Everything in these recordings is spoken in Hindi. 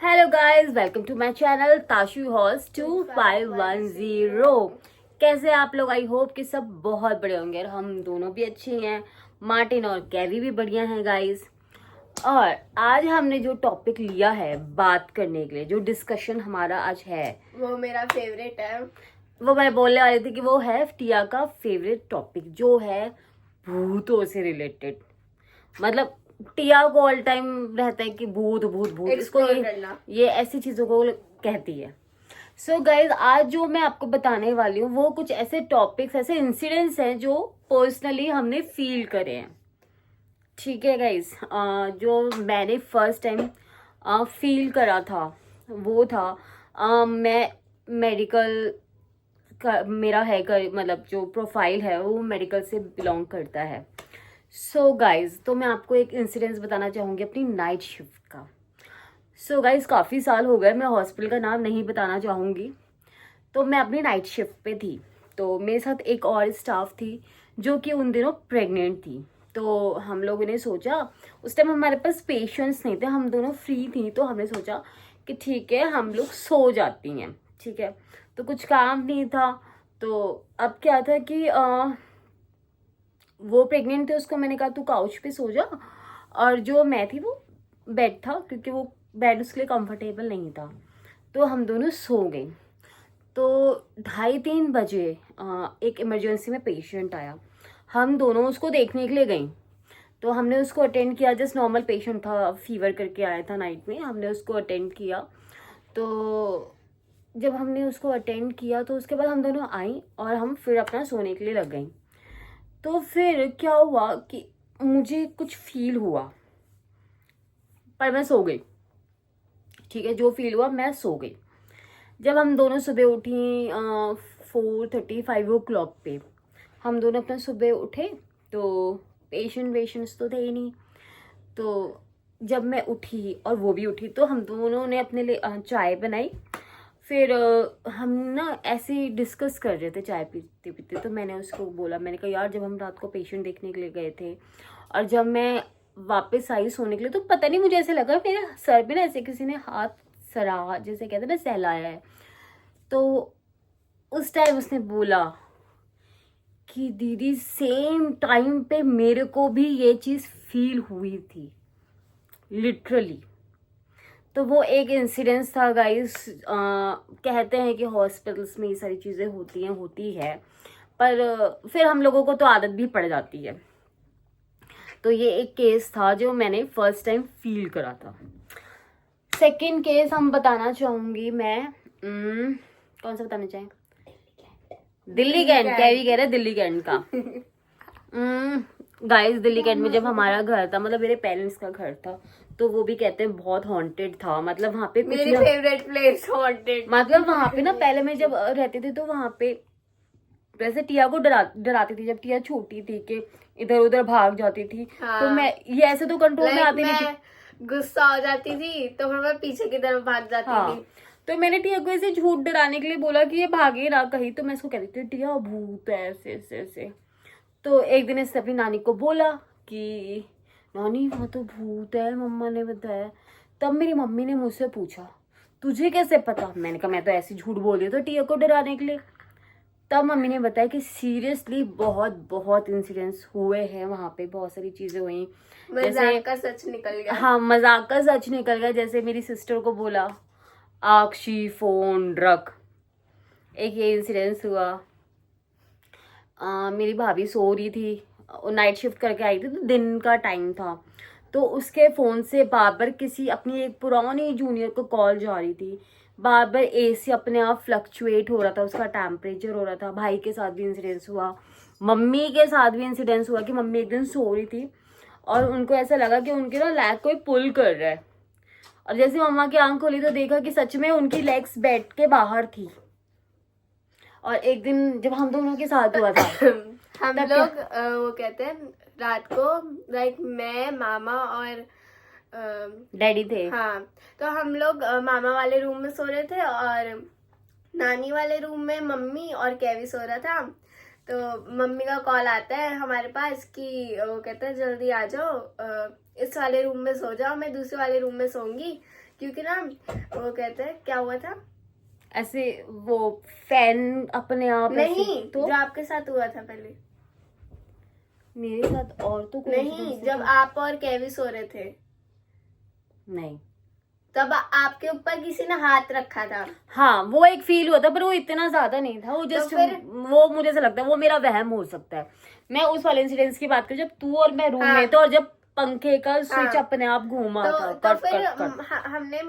Hello guys, welcome to my channel ताशु हॉल्स 2510। कैसे आप लोग? आई होप कि सब बहुत बढ़िया होंगे और हम दोनों भी अच्छे हैं। मार्टिन और कैवी भी बढ़िया हैं गाइस। और आज हमने जो टॉपिक लिया है बात करने के लिए, जो डिस्कशन हमारा आज है, वो मेरा फेवरेट है। वो मैं बोलने वाली थी कि वो है टिया का फेवरेट टॉपिक, जो है भूतों से रिलेटेड। मतलब टिया को ऑल टाइम रहता है कि भूत भूत भूत, इसको ये ऐसी चीजों को कहती है। सो गाइज, आज जो मैं आपको बताने वाली हूँ वो कुछ ऐसे टॉपिक्स, ऐसे इंसिडेंट्स हैं जो पर्सनली हमने फील करे हैं। ठीक है गाइज, जो मैंने फर्स्ट टाइम फील करा था वो था, मैं मेडिकल का मेरा है मतलब जो प्रोफाइल है वो मेडिकल से बिलोंग करता है। सो गाइज, तो मैं आपको एक इंसिडेंस बताना चाहूँगी अपनी नाइट शिफ्ट का। सो गाइज, काफ़ी साल हो गए, मैं हॉस्पिटल का नाम नहीं बताना चाहूँगी। तो मैं अपनी नाइट शिफ्ट पे थी, तो मेरे साथ एक और स्टाफ थी जो कि उन दिनों प्रेग्नेंट थी। तो हम लोगों ने सोचा, उस टाइम हमारे पास पेशेंट्स नहीं थे, हम दोनों फ्री थी, तो हमने सोचा कि ठीक है हम लोग सो जाती हैं। ठीक है, तो कुछ काम नहीं था। तो अब क्या था कि वो प्रेग्नेंट थे, उसको मैंने कहा तू काउच पे सो जा, और जो मैं थी वो बेड था, क्योंकि वो बेड उसके लिए कंफर्टेबल नहीं था। तो हम दोनों सो गए। तो 2:30-3 बजे एक इमरजेंसी में पेशेंट आया, हम दोनों उसको देखने के लिए गए। तो हमने उसको अटेंड किया, जस्ट नॉर्मल पेशेंट था, फीवर करके आया था नाइट में, हमने उसको अटेंड किया। तो जब हमने उसको अटेंड किया तो उसके बाद हम दोनों आई और हम फिर अपना सोने के लिए लग गए। तो फिर क्या हुआ कि मुझे कुछ फील हुआ, पर मैं सो गई। ठीक है, जो फील हुआ मैं सो गई। जब हम दोनों सुबह उठी 4:35 पे, हम दोनों अपना सुबह उठे, तो पेशेंट्स तो थे ही नहीं। तो जब मैं उठी और वो भी उठी, तो हम दोनों ने अपने लिए चाय बनाई। फिर हम ना ऐसे ही डिस्कस कर रहे थे चाय पीते पीते। तो मैंने उसको बोला, मैंने कहा यार, जब हम रात को पेशेंट देखने के लिए गए थे और जब मैं वापस आई सोने के लिए, तो पता नहीं मुझे ऐसे लगा मेरे सर पे ना ऐसे किसी ने हाथ सरा, जैसे कहते हैं ना, सहलाया है। तो उस टाइम उसने बोला कि दीदी सेम टाइम पे मेरे को भी ये चीज़ फील हुई थी, लिटरली। तो वो एक इंसिडेंस था गाइस। कहते हैं कि हॉस्पिटल्स में ये सारी चीज़ें होती है, पर फिर हम लोगों को तो आदत भी पड़ जाती है। तो ये एक केस था जो मैंने फर्स्ट टाइम फील करा था। सेकंड केस हम बताना चाहूँगी मैं, कौन सा बताना चाहें? दिल्ली कैंट, क्या भी कह रहे हैं दिल्ली कैंट का। गाइस, दिल्ली कैंट में जब हमारा घर था, मतलब मेरे पेरेंट्स का घर था, तो वो भी कहते हैं बहुत हॉन्टेड था। मतलब वहाँ पे मेरी फेवरेट प्लेस हॉन्टेड। मतलब वहाँ पे ना, पहले मैं जब रहते थे तो वहाँ पे वैसे टिया को डराती थी, जब टिया छोटी थी कि इधर उधर भाग जाती थी। हाँ। तो मैं ये ऐसे तो कंट्रोल में आती नहीं थी, गुस्सा हो जाती थी तो फिर मैं पीछे की तरफ भाग जाती थी। तो मैंने टिया को ऐसे झूठ डराने के लिए बोला कि ये भागे ना कहीं। तो मैं इसको कहती थी टिया भूत है, ऐसे ऐसे ऐसे। तो एक दिन इसने अपनी नानी को बोला कि नानी वहाँ तो भूत है, मम्मा ने बताया। तब मेरी मम्मी ने मुझसे पूछा तुझे कैसे पता? मैंने कहा मैं तो ऐसे झूठ बोल रही तो टिया को डराने के लिए। तब मम्मी ने बताया कि सीरियसली बहुत बहुत इंसिडेंट्स हुए हैं वहाँ पे, बहुत सारी चीजें हुई। मजाक का सच निकल गया। हाँ, मजाक का सच निकल गया। जैसे मेरी सिस्टर को बोला आक्षी फोन रख, एक ये इंसिडेंस हुआ। मेरी भाभी सो रही थी, नाइट शिफ्ट करके आई थी, तो दिन का टाइम था। तो उसके फ़ोन से बार बार किसी अपनी एक पुरानी जूनियर को कॉल जा रही थी। बार बार एसी अपने आप फ्लक्चुएट हो रहा था, उसका टेम्परेचर हो रहा था। भाई के साथ भी इंसिडेंस हुआ, मम्मी के साथ भी इंसिडेंस हुआ कि मम्मी एक दिन सो रही थी और उनको ऐसा लगा कि उनके ना लेग कोई पुल कर रहा है। और जैसे मम्मा की आंख खोली तो देखा कि सच में उनकी लेग्स बेड के बाहर थी। और एक दिन जब हम दोनों के साथ हुआ था हम लोग वो कहते हैं रात को, लाइक मैं, मामा और डैडी थे। हाँ, तो हम लोग मामा वाले रूम में सो रहे थे और नानी वाले रूम में मम्मी और कैवी सो रहा था। तो मम्मी का कॉल आता है हमारे पास कि वो कहता है जल्दी आ जाओ, इस वाले रूम में सो जाओ, मैं दूसरे वाले रूम में सोऊंगी क्योंकि ना वो कहते हैं क्या हुआ था, ऐसे वो फैन अपने आप नहीं ऐसे, तो जो आपके साथ हुआ था पहले, मेरे साथ और तो कोई नहीं incident जब आप और केवी सो रहे थे नहीं। तब आपके ऊपर किसी ने हाथ रखा था। हाँ वो एक फील हुआ था, पर वो इतना ज्यादा नहीं था, वो जस्ट फिर- वो मुझे ऐसा लगता है वो मेरा वहम हो सकता है। मैं उस वाले इंसिडेंट्स की बात करूं जब तू और मैं रूम हाँ। में थे और जब पंखे का स्विच हाँ। अपने आप घूमा था, तो कट फिर कट कट। हमने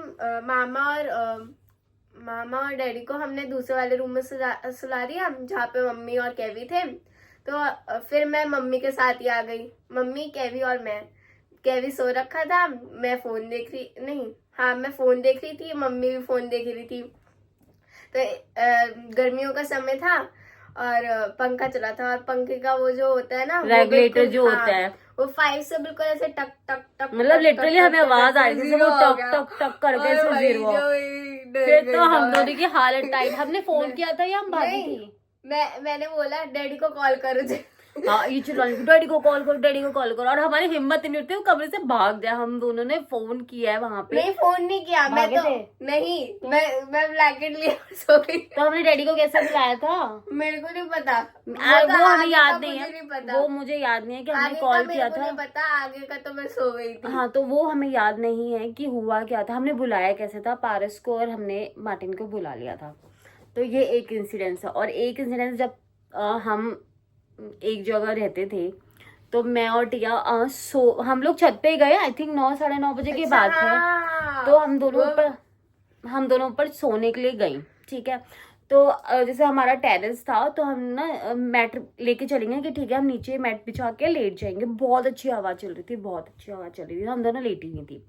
मामा और डैडी को हमने दूसरे वाले रूम में सुला दिया जहाँ पे मम्मी और केवी थे। तो फिर मैं मम्मी के साथ ही आ गई, मम्मी केवी और मैं। केवी सो रखा था, मैं फोन देख रही, नहीं हाँ मैं फोन देख रही थी, मम्मी भी फोन देख रही थी। तो गर्मियों का समय था और पंखा चला था, और पंखे का वो जो होता है ना रेगुलेटर जो हाँ, होता है, वो 5 से बिल्कुल ऐसे टक टक टक, मतलब लिटरली हमें आवाज आ रही थी, वो टक टक टक टक करके ऐसे जीरो हुआ। फिर तो हम दोनों की हालत टाइट। हमने फोन किया था या हम भागी नहीं। थी? मैंने बोला डैडी को कॉल करो जी। हाँ ये चिल्लाने की, डैडी को कॉल करो, डैडी को कॉल करो, और हमारी हिम्मत नहीं होती वो कमरे से भाग जाए। हम दोनों ने फोन किया है वहां पे, नहीं फोन नहीं किया मैं भागे तो थे? नहीं मैं ब्लैंकेट लिए सो गई। तो हमने डैडी को कैसे बुलाया था? मेरे को नहीं पता, वो हमें आगे याद का नहीं मुझे है, पता। वो मुझे याद नहीं है कि हमने आगे का कॉल मेरे किया को था। नहीं पता, आगे का तो मैं सो गई थी। हाँ तो वो हमें याद नहीं है कि हुआ क्या था, हमने बुलाया कैसे था। पारस को और हमने मार्टिन को बुला लिया था। तो ये एक इंसिडेंस है। और एक इंसिडेंस जब हम एक जगह रहते थे, तो मैं और टिया हम लोग छत पे गए, आई थिंक 9 साढ़े 9 बजे की अच्छा, बात है। हाँ। तो हम दोनों ऊपर सोने के लिए गई, ठीक है। तो जैसे हमारा टेरेस था, तो हम ना मैट लेके चलेंगे कि ठीक है हम नीचे मैट बिछा के लेट जाएंगे। बहुत अच्छी हवा चल रही थी, बहुत अच्छी हवा चल रही थी, हम दोनों लेटी हुई थी।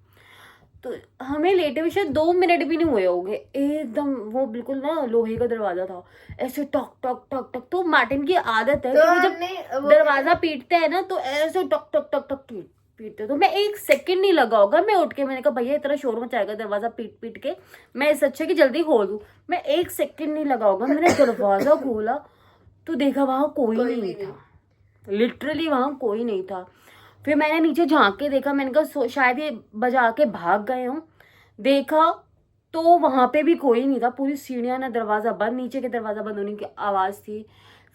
तो हमें लेटे हुए शायद 2 मिनट भी नहीं हुए होंगे, एकदम वो बिल्कुल ना लोहे का दरवाजा था, ऐसे टक टक टक टक। तो मार्टिन की आदत है तो कि वो हमने जब दरवाजा पीटते हैं ना, तो ऐसे टक टक टक टक पीटते। तो मैं 1 सेकंड नहीं लगा होगा, मैं उठ के मैंने कहा भैया इतना शोर मचाएगा दरवाजा पीट पीट के, मैं इस अच्छे की जल्दी खोल दूं। मैं 1 सेकंड नहीं लगा होगा, मैंने दरवाजा खोला तो देखा वहां कोई नहीं था, लिटरली वहां कोई नहीं था। फिर मैंने नीचे झांक के देखा, मैंने कहा शायद ये बजा के भाग गए हों। देखा तो वहां पे भी कोई नहीं था, पूरी सीढ़ियां ना दरवाजा बंद, नीचे के दरवाजा बंद होने की आवाज थी।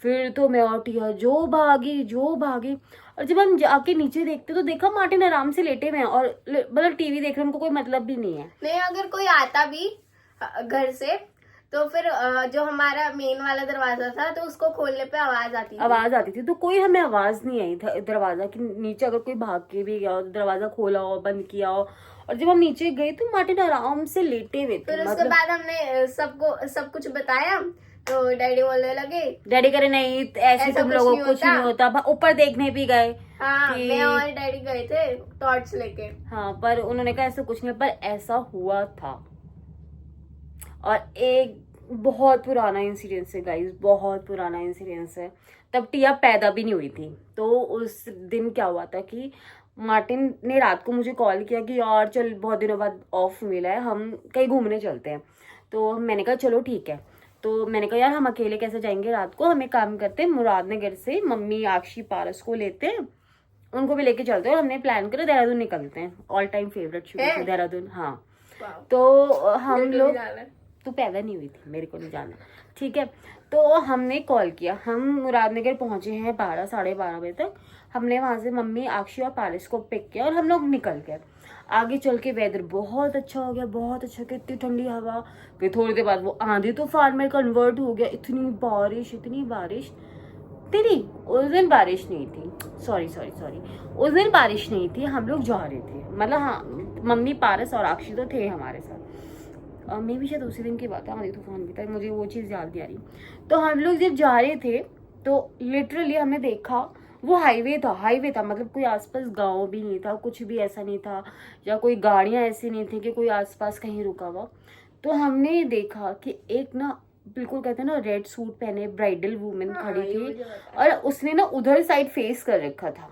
फिर तो मैं और टिया जो भागी। और जब हम जाके नीचे देखते तो देखा मार्टिन आराम से लेटे हुए हैं, और मतलब टीवी देख रहे हैं, उनको कोई मतलब भी नहीं है। नहीं अगर कोई आता भी घर से तो फिर जो हमारा मेन वाला दरवाजा था तो उसको खोलने पे आवाज आती थी। तो कोई हमें आवाज नहीं आई था दरवाजा की नीचे अगर कोई भाग के भी गया हो, दरवाजा खोला हो, बंद किया हो। और जब हम नीचे गए तो मार्टिन आराम से लेटे हुए थे। फिर उसके बाद हमने सबको सब कुछ बताया, तो डैडी बोलने लगे, डैडी करे नहीं ऐसे तुम लोगों को कुछ नहीं होता। ऊपर देखने भी गए, हाँ मैं और डैडी गए थे टॉर्च लेके। हाँ पर उन्होंने कहा ऐसा कुछ नहीं, पर ऐसा हुआ था। और एक बहुत पुराना इंसिडेंस है गाइस, बहुत पुराना इंसिडेंस है। तब टिया पैदा भी नहीं हुई थी। तो उस दिन क्या हुआ था कि मार्टिन ने रात को मुझे कॉल किया कि यार चल बहुत दिनों बाद ऑफ मिला है, हम कहीं घूमने चलते हैं। तो मैंने कहा चलो ठीक है। तो मैंने कहा यार हम अकेले कैसे जाएंगे रात को, हमें काम करते हैं मुरादनगर से मम्मी आक्षी पारस को लेते हैं, उनको भी लेके चलते हैं। और हमने प्लान करा देहरादून निकलते हैं, ऑल टाइम फेवरेट शुरू से देहरादून। हाँ तो हम लोग, तू पैदा नहीं हुई थी, मेरे को नहीं जाना, ठीक है। तो हमने कॉल किया, हम मुरादनगर पहुंचे हैं 12 साढ़े 12 बजे तक। हमने वहां से मम्मी आक्षी और पारस को पिक किया और हम लोग निकल गए। आगे चल के वेदर बहुत अच्छा हो गया, बहुत अच्छा, इतनी ठंडी हवा। फिर थोड़ी देर बाद वो आंधी तूफान में कन्वर्ट हो गया, इतनी बारिश तेरी। उस दिन बारिश नहीं थी, सॉरी उस दिन बारिश नहीं थी, हम लोग जा रहे थे, मतलब हाँ मम्मी पारस और आक्षी तो थे हमारे साथ। मैं भी शायद उसी दिन की बात है, आंधी तूफान भी था, मुझे वो चीज़ याद नहीं आ रही। तो हम लोग जब जा रहे थे तो लिटरली हमने देखा वो हाईवे था, मतलब कोई आसपास गांव भी नहीं था, कुछ भी ऐसा नहीं था, या कोई गाड़ियां ऐसी नहीं थी कि कोई आसपास कहीं रुका हुआ। तो हमने देखा कि एक ना बिल्कुल कहते हैं ना रेड सूट पहने ब्राइडल वुमेन खड़ी थी, और उसने ना उधर साइड फेस कर रखा था,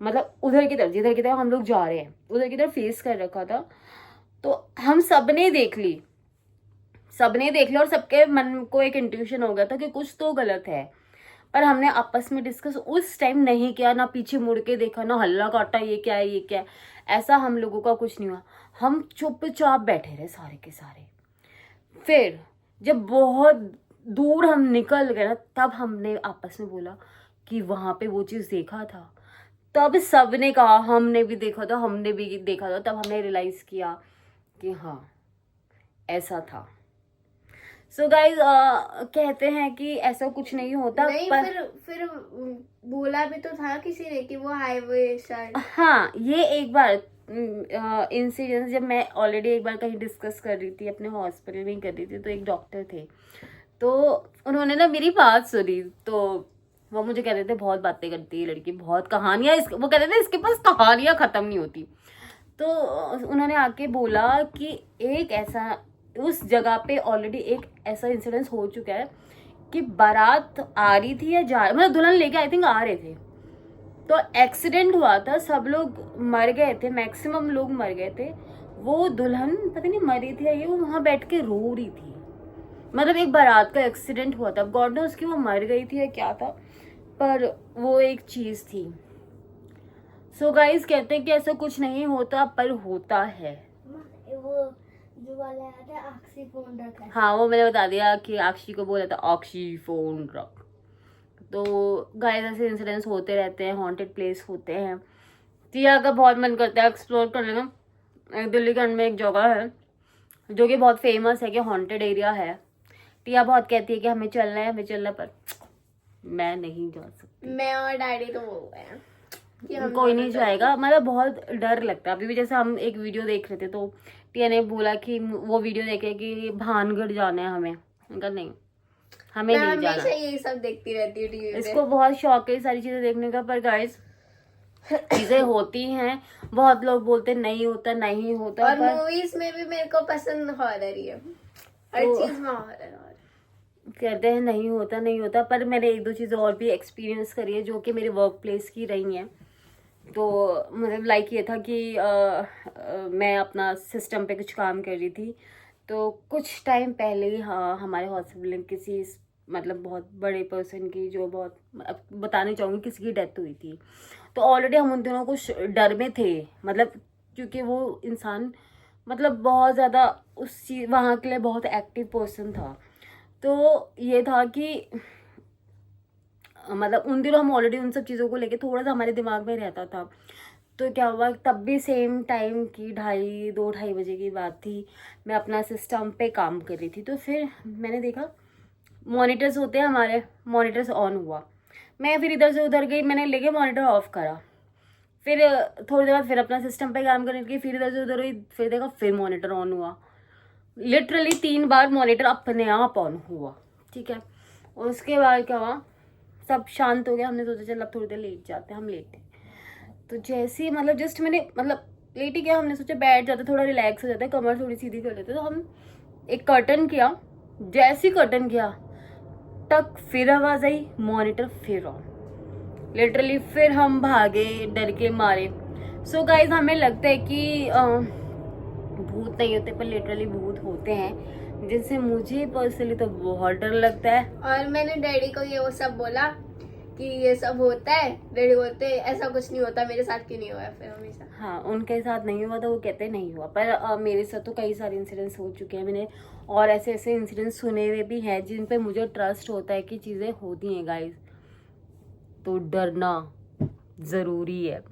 मतलब उधर की तरफ जिधर की तरफ हम लोग जा रहे हैं उधर की तरफ फेस कर रखा था। तो हम सबने देख ली और सबके मन को एक इंट्यूशन हो गया था कि कुछ तो गलत है। पर हमने आपस में डिस्कस उस टाइम नहीं किया, ना पीछे मुड़ के देखा, ना हल्ला काटा ये क्या है ये क्या है, ऐसा हम लोगों का कुछ नहीं हुआ। हम चुपचाप बैठे रहे सारे के सारे। फिर जब बहुत दूर हम निकल गए ना, तब हमने आपस में बोला कि वहां पे वो चीज देखा था। तब सबने कहा हमने भी देखा था, हमने भी देखा था। तब हमने रियलाइज किया कि हाँ ऐसा था। सो गाइज कहते हैं कि ऐसा कुछ नहीं होता। नहीं, पर फिर बोला भी तो था किसी ने कि वो हाईवे शायद। हाँ, ये एक बार इंसिडेंस जब मैं ऑलरेडी एक बार कहीं डिस्कस कर रही थी, अपने हॉस्पिटल में ही कर रही थी, तो एक डॉक्टर थे, तो उन्होंने ना मेरी बात सुनी। तो वो मुझे कह रहे थे बहुत बातें करती है लड़की, बहुत कहानियां, वो कहते थे इसके पास कहानियां खत्म नहीं होती। तो उन्होंने आके बोला कि एक ऐसा उस जगह पे ऑलरेडी एक ऐसा इंसिडेंस हो चुका है कि बारात आ रही थी या मतलब दुल्हन लेके आई थिंक आ रहे थे, तो एक्सीडेंट हुआ था, सब लोग मर गए थे, मैक्सिमम लोग मर गए थे। वो दुल्हन पता नहीं मरी थी या ये, वो वहां बैठ के रो रही थी। मतलब एक बारात का एक्सीडेंट हुआ था, गॉड नोस कि वो मर गई थी या क्या था, पर वो एक चीज थी। सो गाइस कहते हैं कि ऐसा कुछ नहीं होता, पर होता है। वो जो वाला आया था आक्सी फोन रखा है। हाँ, वो मैंने बता दिया कि आक्षी को बोला था ऑक्सी फोन रख। तो गाइस ऐसे इंसिडेंट्स होते रहते हैं, हॉन्टेड प्लेस होते हैं। टिया का बहुत मन करता है एक्सप्लोर करने का। दिल्ली के अंदर में एक जगह है जो कि बहुत फेमस है कि हॉन्टेड एरिया है। टिया बहुत कहती है कि हमें चलना है, हमें चलना, पर मैं नहीं जा सकती। मैं और डैडी तो वो है कि हम कोई दोनों नहीं जाएगा, मतलब बहुत डर लगता है। अभी भी जैसे हम एक वीडियो देख रहे थे, तो टिया ने बोला कि वो वीडियो देखे कि भानगढ़ जाना है हमें। मैंने नहीं, हमें मैं नहीं जाना। हमेशा यही सब देखती रहती हूँ टीवी पे। इसको बहुत शौक है ये सारी चीजें देखने का, पर गाइस चीजें होती हैं। बहुत लोग बोलते नहीं होता नहीं होता, और पर मूवीज में भी मेरे को पसंद हॉरर ही है, हर तो चीज में हॉरर। कहते हैं नहीं होता नहीं होता, पर मैंने एक दो चीजें और भी एक्सपीरियंस करी है जो कि मेरे वर्क प्लेस की रही हैं। तो मतलब लाइक ये था कि मैं अपना सिस्टम पे कुछ काम कर रही थी, तो कुछ टाइम पहले ही हाँ हमारे हॉस्पिटल में किसी मतलब बहुत बड़े पर्सन की, जो बहुत अब बताने चाहूँगी, किसी की डेथ हुई थी। तो ऑलरेडी हम उन दिनों कुछ डर में थे, मतलब क्योंकि वो इंसान मतलब बहुत ज़्यादा उस चीज वहाँ के लिए बहुत एक्टिव पर्सन था। तो ये था कि मतलब उन दिनों हम ऑलरेडी उन सब चीज़ों को लेके थोड़ा सा हमारे दिमाग में रहता था। तो क्या हुआ, तब भी सेम टाइम की 2-2:30 बजे की बात थी। मैं अपना सिस्टम पे काम कर रही थी, तो फिर मैंने देखा मॉनिटर्स होते हैं हमारे, मॉनिटर्स ऑन हुआ। मैं फिर इधर से उधर गई, मैंने लेके मॉनिटर ऑफ करा। फिर थोड़ी देर बाद फिर अपना सिस्टम पे काम करने लगी, फिर इधर से उधर हुई, फिर देखा फिर मॉनिटर ऑन हुआ। लिटरली 3 बार मॉनिटर अपने आप ऑन हुआ, ठीक है। और उसके बाद क्या हुआ, सब शांत हो गया। हमने सोचा चल अब थोड़ी देर लेट जाते हैं, हम लेटे। तो जैसे ही मतलब जस्ट मैंने मतलब लेट ही गया, हमने सोचा बैठ जाते, थोड़ा रिलैक्स हो जाता है, कमर थोड़ी सीधी कर लेते। तो हम एक कर्टन किया, जैसे ही कर्टन किया टक फिर आवाज आई, मॉनिटर फिर ऑन। लिटरली फिर हम भागे डर के मारे। सो गाइज हमें लगता है कि भूत नहीं होते, पर लिटरली भूत होते हैं, जिनसे मुझे पर्सनली तो बहुत डर लगता है। और मैंने डैडी को ये वो सब बोला कि ये सब होता है, डैडी बोलते ऐसा कुछ नहीं होता, मेरे साथ क्यों नहीं हुआ फिर हमेशा। हाँ, उनके साथ नहीं हुआ तो वो कहते नहीं हुआ, पर मेरे साथ तो कई सारे इंसिडेंट्स हो चुके हैं। मैंने और ऐसे ऐसे इंसिडेंट्स सुने हुए भी हैं जिन पे मुझे ट्रस्ट होता है कि चीज़ें होती हैं गाइस। तो डरना ज़रूरी है।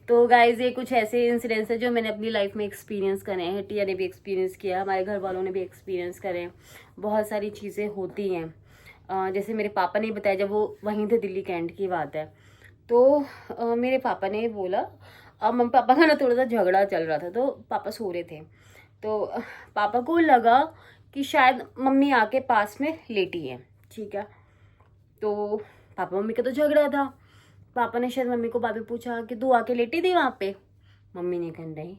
तो गाइज ये कुछ ऐसे इंसिडेंट्स हैं जो मैंने अपनी लाइफ में एक्सपीरियंस करे हैं, टिया ने भी एक्सपीरियंस किया, हमारे घर वालों ने भी एक्सपीरियंस करे हैं। बहुत सारी चीज़ें होती हैं। जैसे मेरे पापा ने बताया, जब वो वहीं थे, दिल्ली कैंट की बात है, तो मेरे पापा ने बोला, मम्मी पापा का ना थोड़ा सा झगड़ा चल रहा था, तो पापा सो रहे थे। तो पापा को लगा कि शायद मम्मी आके पास में लेटी है, ठीक है। तो पापा मम्मी का तो झगड़ा था। पापा ने शायद मम्मी को बाद में पूछा कि तू आके लेटी थी वहाँ पे। मम्मी ने कहा नहीं,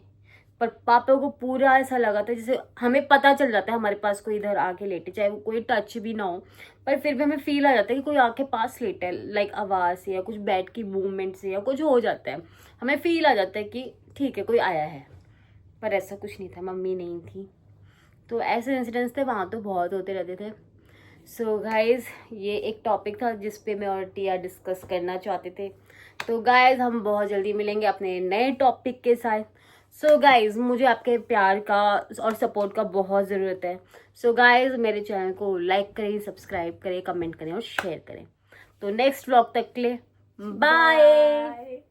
पर पापा को पूरा ऐसा लगा था जैसे हमें पता चल जाता है हमारे पास कोई इधर आके लेटे, चाहे वो कोई टच भी ना हो, पर फिर भी हमें फील आ जाता है कि कोई आके पास लेटा है, लाइक आवाज़ से या कुछ बेड की मूवमेंट से या कुछ हो जाता है, हमें फील आ जाता है कि ठीक है कोई आया है। पर ऐसा कुछ नहीं था, मम्मी नहीं थी। तो ऐसे इंसिडेंट्स थे वहाँ, तो बहुत होते रहते थे। सो गाइज ये एक टॉपिक था जिस पे मैं और टिया डिस्कस करना चाहते थे। तो गाइज हम बहुत जल्दी मिलेंगे अपने नए टॉपिक के साथ। सो गाइज मुझे आपके प्यार का और सपोर्ट का बहुत ज़रूरत है। सो गाइज मेरे चैनल को लाइक करें, सब्सक्राइब करें, कमेंट करें और शेयर करें। तो नेक्स्ट व्लॉग तक के लिए बाय।